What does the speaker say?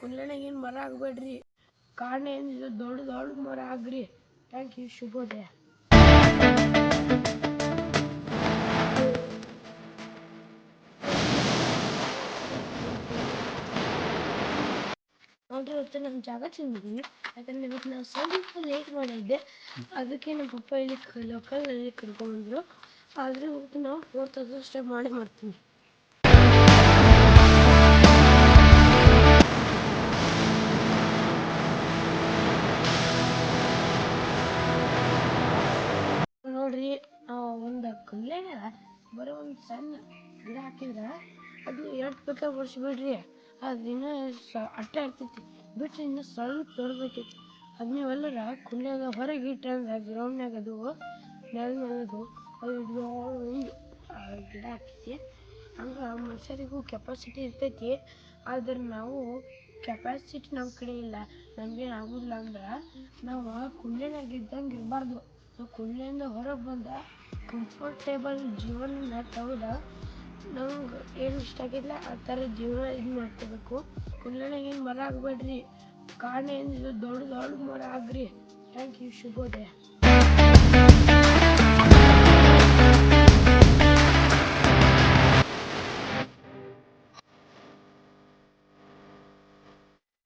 ಕುಂಡ್ಲೆನಾಗೇನು ಮರ ಆಗಬೇಡ್ರಿ, ಕಾಡನ್ನೇನು ದೊಡ್ಡ ದೊಡ್ಡ ಮರ ಆಗ್ರಿ. Thank you. ಶುಭೋದಯ. ನೋಡ್ರಿ, ಇವತ್ತು ನಮ್ಮ ಜಾಗ ತಿಂದಿದ್ವಿ. ಯಾಕಂದ್ರೆ ಇವತ್ತು ನಾವು ಸ್ವಲ್ಪ ಲೇಟ್ ಮಾಡಿದ್ದೆ, ಅದಕ್ಕೆ ನಮ್ಮ ಪಪ್ಪ ಇಲ್ಲಿ ಲೋಕಲ್ನಲ್ಲಿ ಕರ್ಕೊಂಡ್ಬಂದರು. ಆದರೆ ಇವತ್ತು ನಾವು 4th ಅಷ್ಟೇ ಮಾಡ್ತೀವಿ. ನೋಡ್ರಿ, ಒಂದು ಕಲ್ಯಾಣ ಬರೋ ಒಂದು ಸಣ್ಣ ಗಿಡ ಹಾಕಿದ್ರೆ ಅದು ಎಷ್ಟು ಬೇಕಾದ್ರೆ ಬಿಡ್ರಿ, ಅದು ಇನ್ನೂ ಅಟ್ಟೆ ಆಗ್ತೈತಿ. ಬಿಟ್ಟರೆ ಇನ್ನೂ ಸ್ವಲ್ಪ ದೊಡ್ಡಬೇಕೈತಿ. ಅದು ನೀವೆಲ್ಲರ ಕುಲ್ಯಾಗ ಹೊರಗೆ ಇಟ್ಟರೆ ಅಂದ್ರೆ ಗ್ರೌಂಡ್ನಾಗ ಅದು ನೆಲದು ಅದು ಗಿಡ ಹಾಕೈತಿ. ಹಂಗೆ ಮನುಷ್ಯರಿಗೂ ಕೆಪಾಸಿಟಿ ಇರ್ತೈತಿ. ಆದ್ರೆ ನಾವು ಕೆಪಾಸಿಟಿ ನಮ್ಮ ಕಡೆ ಇಲ್ಲ, ನಮಗೇನು ಆಗೋದಿಲ್ಲ ಅಂದ್ರೆ ನಾವು ಕುಲ್ಯಾನಾಗ ಇದ್ದಂಗೆ ಇರಬಾರ್ದು. ನಾವು ಕುಲ್ಯಾಯಿಂದ ಹೊರಗೆ ಬಂದ ಕಂಫರ್ಟೇಬಲ್ ಜೀವನ ತಗೊಂಡ ನಮ್ಗೆ ಏನು ಇಷ್ಟ ಆಗಿಲ್ಲ ಆ ಥರ ಜೀವನ ಇದು ಮಾಡ್ಕೋಬೇಕು. ಕುಲ್ಯಾನಾಗೇನು ಮರ ಆಗಬೇಡ್ರಿ, ಕಾಡನ್ನೇನು ದೊಡ್ಡ ದೊಡ್ಡ ಮರ ಆಗ್ರಿ. Thank you. ಶುಭೋದಯ.